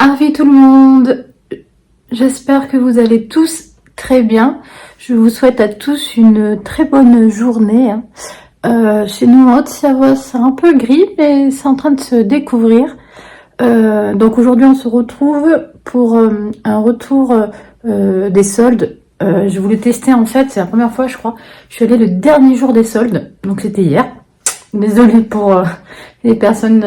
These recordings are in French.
Avis tout le monde, j'espère que vous allez tous très bien. Je vous souhaite à tous une très bonne journée. Chez nous en Haute-Savoie, c'est un peu gris, mais c'est en train de se découvrir. Donc aujourd'hui, on se retrouve pour un retour des soldes. Je voulais tester, en fait, c'est la première fois, je crois. Je suis allée le dernier jour des soldes, donc c'était hier. Désolée pour les personnes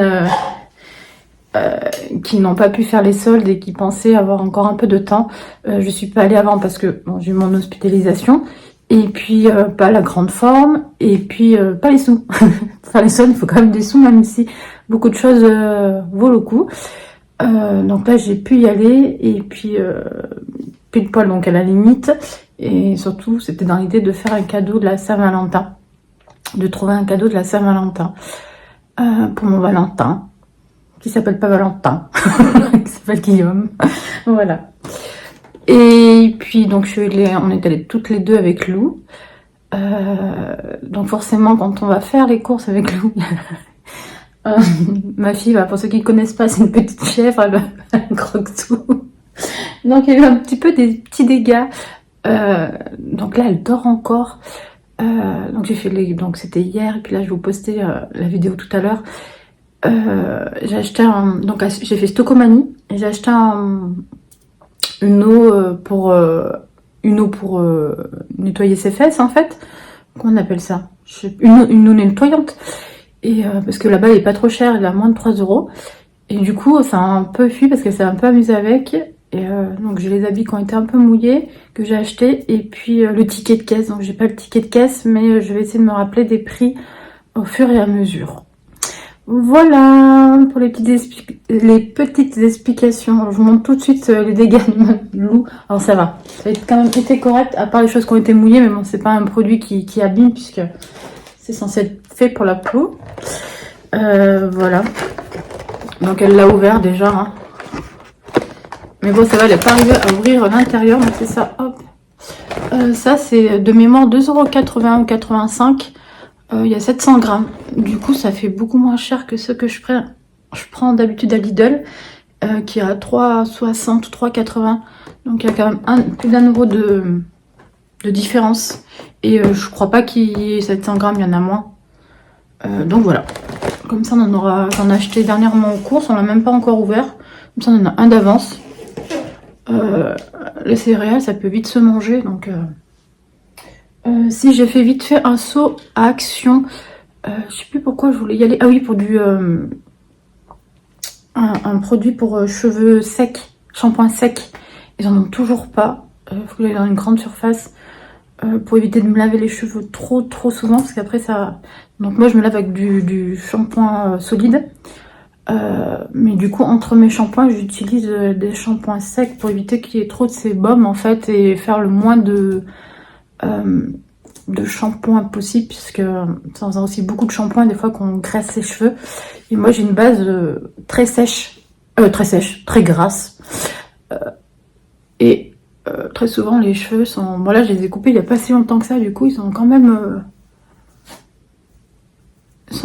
qui n'ont pas pu faire les soldes et qui pensaient avoir encore un peu de temps. Je suis pas allée avant parce que bon, j'ai eu mon hospitalisation. Et puis pas la grande forme, et puis pas les sous. Pour faire les soldes, il faut quand même des sous, même si beaucoup de choses vaut le coup. Donc là, j'ai pu y aller, et puis pile poil, donc à la limite. Et surtout, c'était dans l'idée de faire un cadeau de la Saint-Valentin, de trouver un cadeau de la Saint-Valentin pour mon Valentin, qui s'appelle pas Valentin, qui s'appelle Guillaume. Voilà. Et puis donc on est allées toutes les deux avec Lou. Donc forcément, quand on va faire les courses avec Lou, ma fille, pour ceux qui ne connaissent pas, c'est une petite chèvre, elle croque tout. Donc il y a eu un petit peu des petits dégâts. Donc là, elle dort encore. Donc j'ai fait donc c'était hier, et puis là je vais vous poster la vidéo tout à l'heure. J'ai acheté donc j'ai fait Stocomanie, et j'ai acheté une eau pour nettoyer ses fesses, en fait. Comment on appelle ça? Une eau nettoyante. Et parce que là-bas, elle est pas trop chère, elle est à moins de 3 €. Et du coup, ça a un peu fui parce qu'elle s'est un peu amusée avec. Et donc j'ai les habits qui ont été un peu mouillés, que j'ai acheté. Et puis le ticket de caisse. Donc j'ai pas le ticket de caisse, mais je vais essayer de me rappeler des prix au fur et à mesure. Voilà pour les petites explications. Je vous montre tout de suite les dégâts de Lou. Alors ça va, ça a quand même été correct, à part les choses qui ont été mouillées, mais bon, c'est pas un produit qui abîme, puisque c'est censé être fait pour la peau. Voilà. Donc elle l'a ouvert déjà. Hein. Mais bon, ça va, elle n'est pas arrivée à ouvrir l'intérieur, donc c'est ça. Hop. Ça, c'est de mémoire 2,81 € ou 85 €. Il y a 700 grammes. Du coup, ça fait beaucoup moins cher que ceux que je prends d'habitude à Lidl, qui est à 3,60 ou 3,80. Donc il y a quand même plus d'1 € de différence. Et je crois pas qu'il y ait 700 grammes, il y en a moins. Donc voilà. Comme ça, j'en ai acheté dernièrement aux courses, on l'a même pas encore ouvert. Comme ça, on en a un d'avance. Les céréales, ça peut vite se manger, donc... si j'ai fait vite fait un saut à Action, je sais plus pourquoi je voulais y aller. Ah oui, pour un produit pour cheveux secs, shampoing sec. Ils en ont toujours pas. Faut que j'aille dans une grande surface pour éviter de me laver les cheveux trop souvent, parce qu'après ça. Donc moi je me lave avec du shampoing solide. Mais du coup, entre mes shampoings, j'utilise des shampoings secs pour éviter qu'il y ait trop de sébum, en fait, et faire le moins de shampoing possible, puisque ça en faisant aussi beaucoup de shampoing, des fois qu'on graisse ses cheveux. Et moi, j'ai une base très sèche, très grasse. Et très souvent, les cheveux sont... Bon, là, je les ai coupés il n'y a pas si longtemps que ça, du coup, ils sont quand même...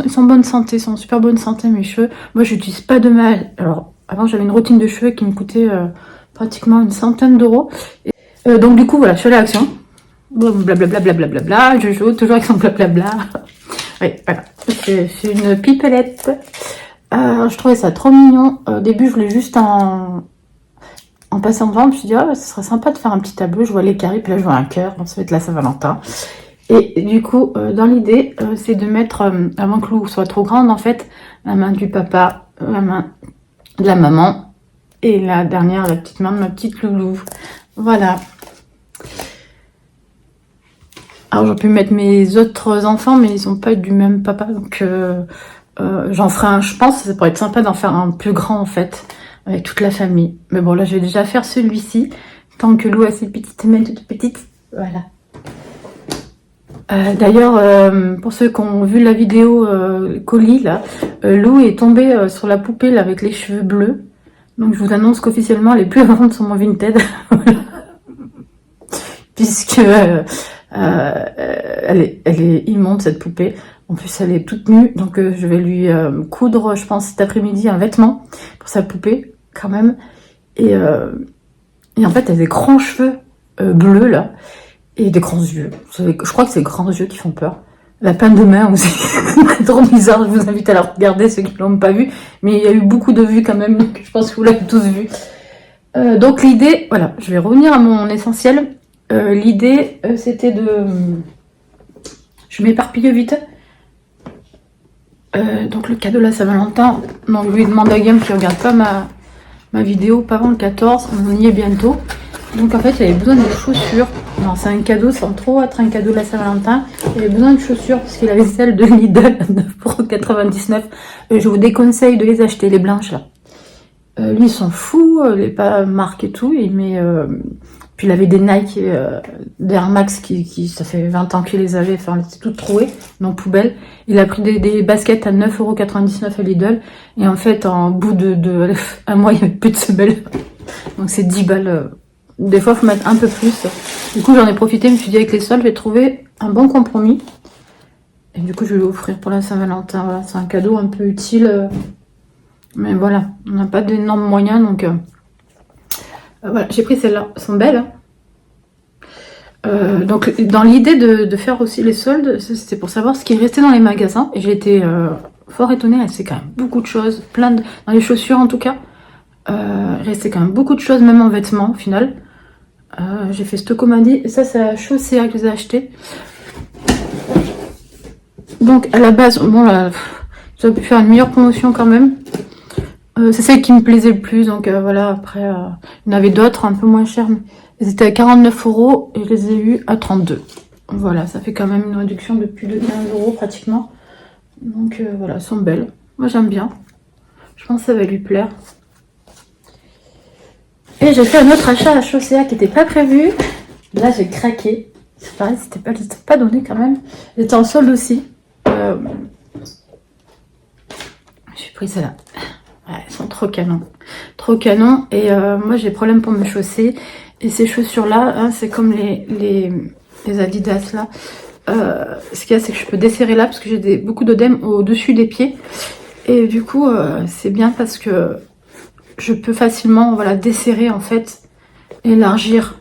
Ils sont en bonne santé, ils sont en super bonne santé, mes cheveux. Moi, j'utilise pas de mal. Alors, avant, j'avais une routine de cheveux qui me coûtait pratiquement une centaine d'euros. Donc, du coup, voilà, je suis allée à Action. Blablabla, je joue toujours avec son blablabla. Oui, voilà. C'est une pipelette. Je trouvais ça trop mignon. Au début, je voulais juste en passant devant. Je me suis dit, oh, ce serait sympa de faire un petit tableau. Je vois les carrés, puis là, je vois un cœur. Donc, ça va être la Saint-Valentin. Et du coup, dans l'idée, c'est de mettre, avant que Lou soit trop grande, en fait, la main du papa, la main de la maman, et la dernière, la petite main de ma petite loulou. Voilà. Alors, j'aurais pu mettre mes autres enfants, mais ils sont pas du même papa, donc j'en ferai un, je pense, ça pourrait être sympa d'en faire un plus grand, en fait, avec toute la famille. Mais bon, là, je vais déjà faire celui-ci, tant que Lou a ses petites mains toutes petites. Voilà. D'ailleurs, pour ceux qui ont vu la vidéo colis, là, Lou est tombée sur la poupée là, avec les cheveux bleus. Donc je vous annonce qu'officiellement, elle est plus vente sur mon Vinted. Puisque elle est immonde, cette poupée. En plus, elle est toute nue. Donc je vais lui coudre, je pense, cet après-midi, un vêtement pour sa poupée, quand même. Et en fait, elle a des grands cheveux bleus, là, et des grands yeux. Je crois que c'est les grands yeux qui font peur. Elle a plein de mains aussi. C'est trop bizarre, je vous invite à la regarder, ceux qui ne l'ont pas vue. Mais il y a eu beaucoup de vues quand même, donc je pense que vous l'avez tous vue. Donc l'idée, voilà, je vais revenir à mon essentiel. L'idée, c'était de... Je m'éparpille vite. Donc le cadeau de la Saint-Valentin, donc je lui demande à Guillaume qui regarde pas ma vidéo, pas avant le 14, on y est bientôt. Donc en fait il avait besoin de chaussures. Non, c'est un cadeau sans trop être un cadeau de la Saint-Valentin. Il avait besoin de chaussures parce qu'il avait celles de Lidl à 9,99 €. Je vous déconseille de les acheter, les blanches là. Lui il s'en fout, il n'est pas marque et tout, puis il avait des Nike, des Air Max qui ça fait 20 ans qu'il les avait, enfin elles étaient toutes trouées, non poubelle. Il a pris des baskets à 9,99 € à Lidl, et en fait en bout de un mois il n'y avait plus de semelles. Donc c'est 10 balles. Des fois il faut mettre un peu plus. Du coup j'en ai profité, je me suis dit avec les soldes je vais trouver un bon compromis. Et du coup je vais lui offrir pour la Saint-Valentin, voilà, c'est un cadeau un peu utile. Mais voilà, on n'a pas d'énormes moyens, donc voilà, j'ai pris celles-là, elles sont belles. Donc dans l'idée de faire aussi les soldes, c'était pour savoir ce qui restait dans les magasins, et j'ai été fort étonnée, il restait quand même beaucoup de choses, dans les chaussures en tout cas, il restait quand même beaucoup de choses, même en vêtements au final. J'ai fait stock comme dit, et ça c'est à Chaussea que je les ai achetés. Donc à la base, bon là, j'aurais pu faire une meilleure promotion quand même. C'est celle qui me plaisait le plus, donc voilà, après, il y en avait d'autres un peu moins chers, mais ils étaient à 49 € et je les ai eu à 32. Voilà, ça fait quand même une réduction de plus de 15 € pratiquement. Donc voilà, elles sont belles. Moi j'aime bien. Je pense que ça va lui plaire. Et j'ai fait un autre achat à Chaussea qui n'était pas prévu. Là j'ai craqué. C'est pareil, c'était pas donné quand même. Elle était en solde aussi. J'ai pris celle-là. Ouais, elles sont trop canon. Trop canon. Et moi j'ai problème pour me chausser. Et ces chaussures-là, hein, c'est comme les Adidas là. Ce qu'il y a, c'est que je peux desserrer là parce que j'ai beaucoup d'œdème au-dessus des pieds. Et du coup, c'est bien parce que je peux facilement, voilà, desserrer en fait, élargir.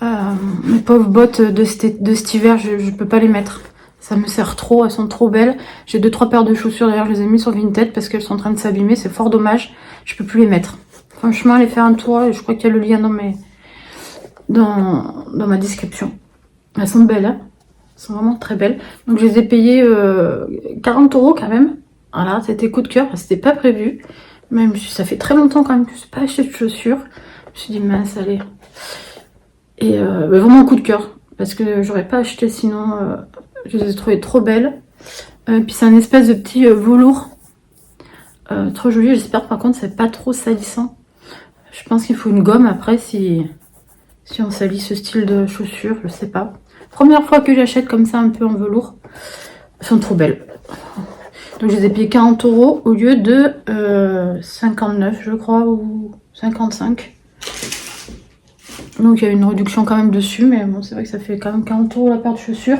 Mes pauvres bottes de cet hiver, je peux pas les mettre. Ça me sert trop, elles sont trop belles. J'ai 2-3 paires de chaussures, d'ailleurs je les ai mis sur Vinted parce qu'elles sont en train de s'abîmer, c'est fort dommage. Je peux plus les mettre. Franchement, allez faire un tour, je crois qu'il y a le lien dans ma description. Elles sont belles, hein, elles sont vraiment très belles. Donc je les ai payées 40 € quand même. Voilà, c'était coup de cœur, c'était pas prévu. Même ça fait très longtemps quand même que je n'ai pas acheté de chaussures. Je me suis dit mince, allez. Et vraiment coup de cœur, parce que j'aurais pas acheté sinon. Je les ai trouvées trop belles. Puis c'est un espèce de petit velours. Trop joli, j'espère par contre c'est pas trop salissant. Je pense qu'il faut une gomme après si on salit ce style de chaussures, je sais pas. Première fois que j'achète comme ça un peu en velours. Elles sont trop belles. Donc je les ai payées 40 € au lieu de 59 je crois, ou 55. Donc il y a une réduction quand même dessus, mais bon c'est vrai que ça fait quand même 40 € la paire de chaussures.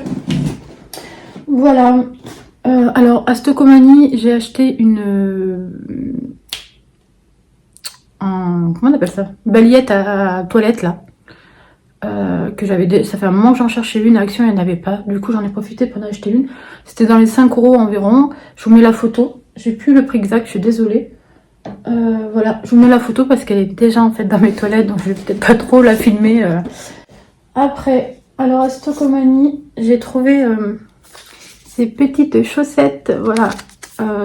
Voilà. Alors à Stocomanie, j'ai acheté comment on appelle ça, balayette à toilette là. Que j'avais, ça fait un moment que j'en cherchais une, à Action il n'y en avait pas, du coup j'en ai profité pour en acheter une. C'était dans les 5 € environ. Je vous mets la photo, j'ai plus le prix exact, je suis désolée. Voilà, je vous mets la photo parce qu'elle est déjà en fait dans mes toilettes, donc je vais peut-être pas trop la filmer. Après, alors à Stocomanie, j'ai trouvé ces petites chaussettes, voilà.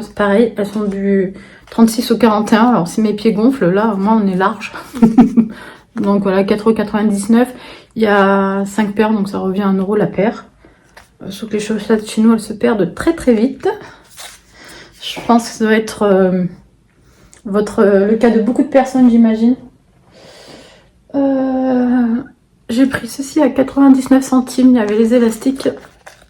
C'est pareil, elles sont du 36 au 41, alors si mes pieds gonflent, là au moins on est large. Donc voilà, 4,99 €. Il y a 5 paires, donc ça revient à 1 € la paire. Sauf que les chaussettes chez nous, elles se perdent très très vite. Je pense que ça doit être le cas de beaucoup de personnes, j'imagine. J'ai pris ceci à 99 centimes. Il y avait les élastiques.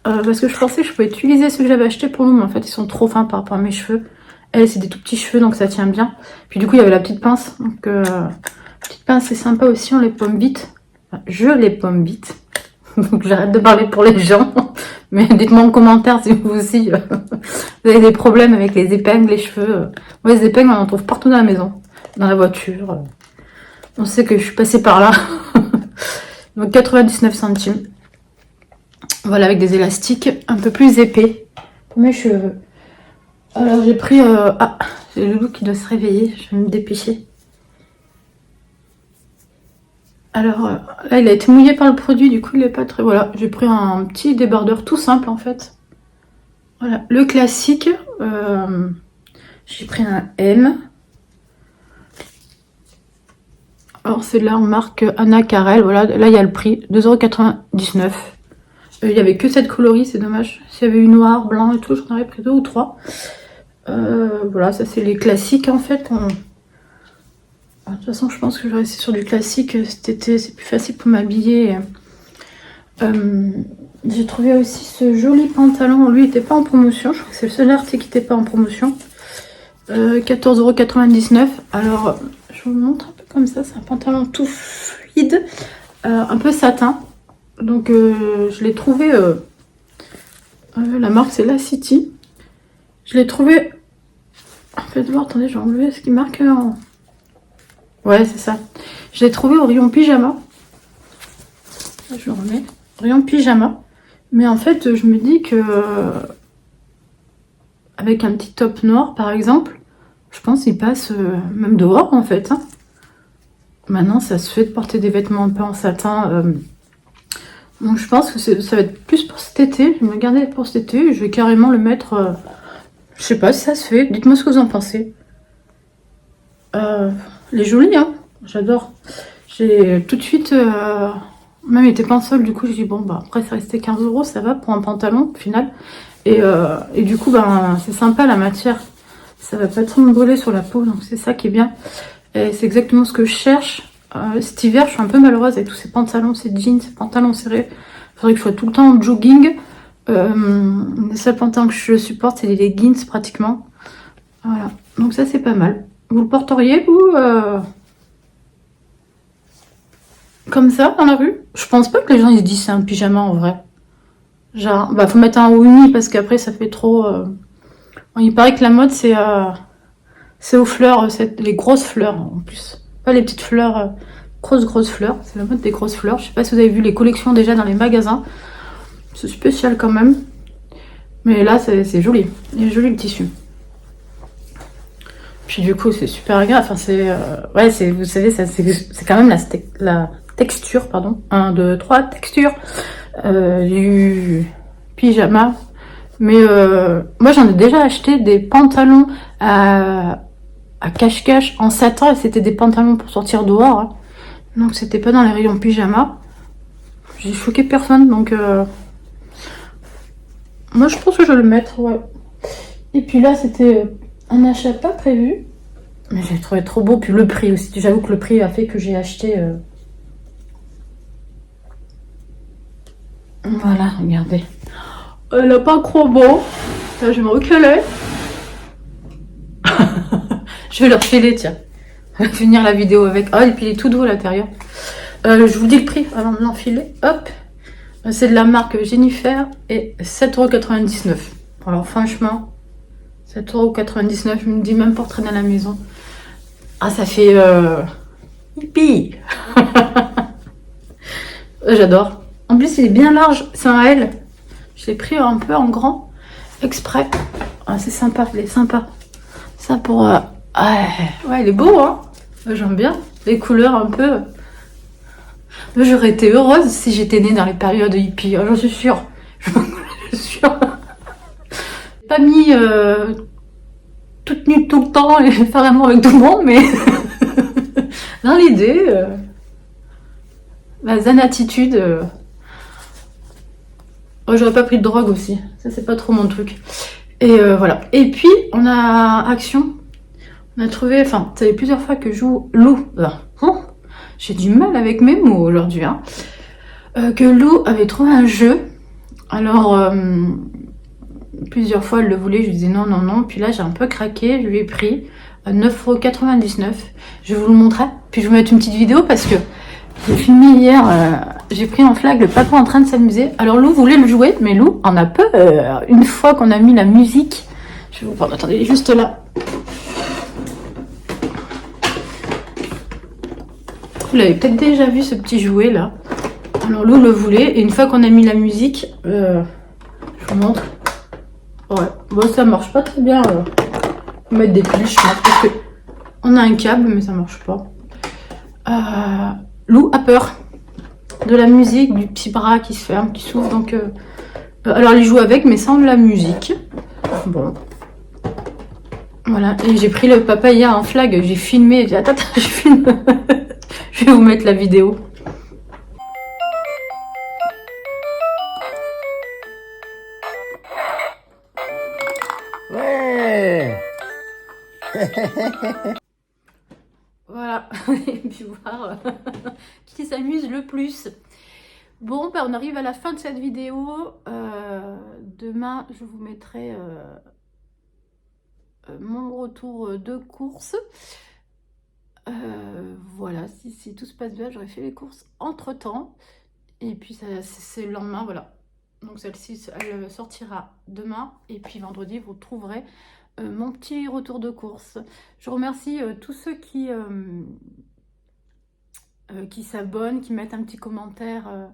Parce que je pensais que je pouvais utiliser ceux que j'avais achetés pour nous, mais en fait ils sont trop fins par rapport à mes cheveux. Elle, c'est des tout petits cheveux, donc ça tient bien. Puis du coup, il y avait la petite pince. Donc, petite pince, c'est sympa aussi, on les pomme vite. Enfin, je les pomme vite. Donc j'arrête de parler pour les gens. Mais dites-moi en commentaire si vous aussi vous avez des problèmes avec les épingles, les cheveux. Moi, les épingles, on en trouve partout dans la maison. Dans la voiture. On sait que je suis passée par là. Donc 99 centimes. Voilà, avec des élastiques un peu plus épais pour mes cheveux. Alors j'ai pris... Ah, j'ai le Loulou qui doit se réveiller, je vais me dépêcher. Alors là, il a été mouillé par le produit, du coup il est pas très... Voilà, j'ai pris un petit débardeur tout simple en fait. Voilà, le classique. J'ai pris un M. Alors c'est de la marque Anna Carel, voilà, là il y a le prix, 2,99 €. Il n'y avait que cette coloris, c'est dommage. S'il y avait eu noir, blanc et tout, j'en aurais pris 2 ou 3. Voilà, ça c'est les classiques en fait. De toute façon, je pense que je vais rester sur du classique cet été, c'est plus facile pour m'habiller. J'ai trouvé aussi ce joli pantalon, lui il n'était pas en promotion, je crois que c'est le seul article qui n'était pas en promotion. 14,99 €. Alors, je vous montre un peu comme ça, c'est un pantalon tout fluide, un peu satin. Donc, je l'ai trouvé, la marque c'est La City. Je l'ai trouvé, faites voir, attendez, j'ai enlevé ce qui marque en... Ouais, c'est ça. Je l'ai trouvé au rayon pyjama. Je le remets. Rayon pyjama. Mais en fait, je me dis que avec un petit top noir, par exemple, je pense qu'il passe même dehors, en fait. Hein. Maintenant, ça se fait de porter des vêtements un peu en satin. Donc, je pense que ça va être plus pour cet été. Je vais me le garder pour cet été. Je vais carrément le mettre... je sais pas si ça se fait. Dites-moi ce que vous en pensez. Il est joli, hein. J'adore. J'ai tout de suite... même il était pas en solde, du coup j'ai dit bon bah après ça restait 15 €, ça va pour un pantalon au final. Et du coup ben c'est sympa la matière. Ça va pas trop me brûler sur la peau, donc c'est ça qui est bien. Et c'est exactement ce que je cherche. Cet hiver je suis un peu malheureuse avec tous ces pantalons, ces jeans, ces pantalons serrés. Il faudrait que je sois tout le temps en jogging. Les seuls pantalons que je supporte c'est les leggings pratiquement. Voilà, donc ça c'est pas mal. Vous le porteriez vous comme ça dans la rue? Je pense pas que les gens ils se disent c'est un pyjama en vrai. Genre, bah faut mettre un haut uni parce qu'après ça fait trop... Il paraît que la mode c'est aux fleurs, les grosses fleurs en plus. Pas les petites fleurs, grosses fleurs. C'est la mode des grosses fleurs. Je sais pas si vous avez vu les collections déjà dans les magasins. C'est spécial quand même. Mais là c'est joli. Il est joli le tissu. Puis du coup c'est super agréable. Enfin c'est... ouais, vous savez, c'est quand même la texture, pardon. 1, 2, 3, texture du pyjama. Mais moi j'en ai déjà acheté des pantalons à cache-cache en satin et c'était des pantalons pour sortir dehors. Hein. Donc c'était pas dans les rayons pyjama. J'ai choqué personne donc moi je pense que je vais le mettre, ouais. Et puis là c'était un achat pas prévu. Mais j'ai trouvé trop beau, puis le prix aussi. J'avoue que le prix a fait que j'ai acheté... Voilà, regardez. Elle a pas trop beau. Là, je vais me reculer. Je vais leur filer, tiens. On va finir la vidéo avec. Ah, et puis il est tout doux à l'intérieur. Je vous dis le prix avant de l'enfiler. Hop. C'est de la marque Jennifer et 7,99 €. Alors franchement, 7,99 €, je me dis même pour traîner à la maison. Ah, ça fait... Hippie. J'adore. En plus, il est bien large. C'est un L. Je l'ai pris un peu en grand, exprès. Ah, c'est sympa, il est sympa. Ça pour... ouais, il est beau, hein. J'aime bien. Les couleurs un peu... J'aurais été heureuse si j'étais née dans les périodes hippie. J'en suis sûre. Je suis sûre. Pas mis toute nue tout le temps et faire l'amour avec tout le monde, mais... dans l'idée... la zen attitude... Oh, j'aurais pas pris de drogue aussi. Ça, c'est pas trop mon truc. Et voilà. Et puis, on a Action. On a trouvé... Enfin, ça fait plusieurs fois que je joue Lou. J'ai du mal avec mes mots aujourd'hui. Hein. Que Lou avait trouvé un jeu. Alors, plusieurs fois, elle le voulait. Je lui disais non, non, non. Puis là, j'ai un peu craqué. Je lui ai pris 9,99 €. Je vais vous le montrer. Puis je vais vous mettre une petite vidéo parce que j'ai filmé hier... j'ai pris en flag le papa en train de s'amuser. Alors Lou voulait le jouer, mais Lou en a peur. Une fois qu'on a mis la musique, je vais vous prendre, attendez, juste là. que vous l'avez peut-être déjà vu ce petit jouet là. Alors Lou le voulait et une fois qu'on a mis la musique, je vous montre. Ouais, bon ça marche pas très bien. Mettre des piles, je pense, parce que on a un câble mais ça marche pas. Lou a peur de la musique, du petit bras qui se ferme, qui s'ouvre, donc alors il joue avec mais sans la musique. Bon. Voilà, et j'ai pris le papaya en flag, j'ai filmé, j'ai dit attends, je filme. Je vais vous mettre la vidéo. Ouais. Voilà, et puis voir qui s'amuse le plus. Bon, ben on arrive à la fin de cette vidéo. Demain, je vous mettrai mon retour de course. Voilà, si tout se passe bien, j'aurai fait les courses entre-temps. Et puis, c'est le lendemain, voilà. Donc celle-ci, elle sortira demain. Et puis vendredi, vous trouverez mon petit retour de course. Je remercie tous ceux qui s'abonnent, qui mettent un petit commentaire.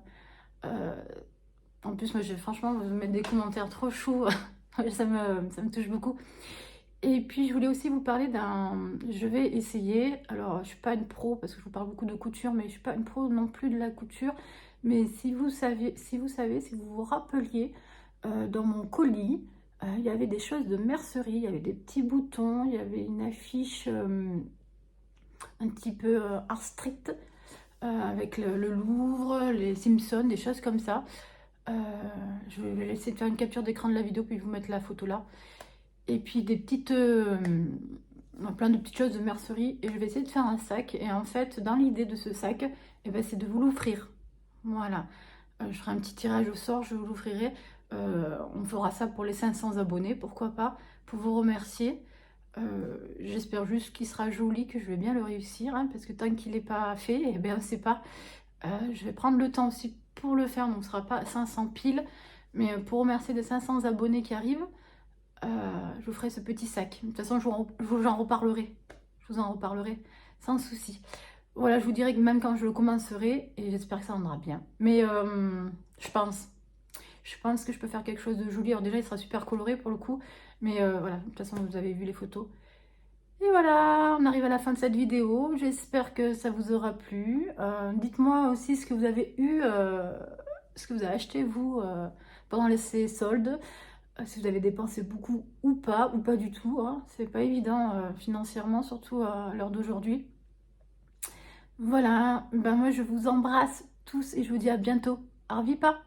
En plus, moi, franchement, vous mettez des commentaires trop choux. ça me touche beaucoup. Et puis, je voulais aussi vous parler Je vais essayer... Alors, je suis pas une pro, parce que je vous parle beaucoup de couture, mais je suis pas une pro non plus de la couture. Mais si vous vous rappeliez, dans mon colis, il y avait des choses de mercerie. Il y avait des petits boutons, il y avait une affiche un petit peu art street, avec le Louvre, les Simpsons, des choses comme ça. Je vais essayer de faire une capture d'écran de la vidéo puis vous mettre la photo là. Et puis des petites plein de petites choses de mercerie, et je vais essayer de faire un sac. Et en fait, dans l'idée de ce sac, c'est de vous l'offrir. Voilà, je ferai un petit tirage au sort, je vous l'offrirai. On fera ça pour les 500 abonnés, pourquoi pas, pour vous remercier. J'espère juste qu'il sera joli, que je vais bien le réussir, hein, parce que tant qu'il n'est pas fait, c'est pas. Je vais prendre le temps aussi pour le faire, donc ce sera pas 500 piles, mais pour remercier les 500 abonnés qui arrivent, je vous ferai ce petit sac. De toute façon, j'en reparlerai. Je vous en reparlerai sans souci. Voilà, je vous dirai que même quand je le commencerai, et j'espère que ça rendra bien. Mais je pense que je peux faire quelque chose de joli. Alors déjà, il sera super coloré pour le coup. Mais voilà, de toute façon, vous avez vu les photos. Et voilà, on arrive à la fin de cette vidéo. J'espère que ça vous aura plu. Dites-moi aussi ce que vous avez eu, ce que vous avez acheté, vous, pendant ces soldes. Si vous avez dépensé beaucoup ou pas du tout, hein. C'est pas évident financièrement, surtout à l'heure d'aujourd'hui. Voilà, ben moi je vous embrasse tous et je vous dis à bientôt. Au revoir.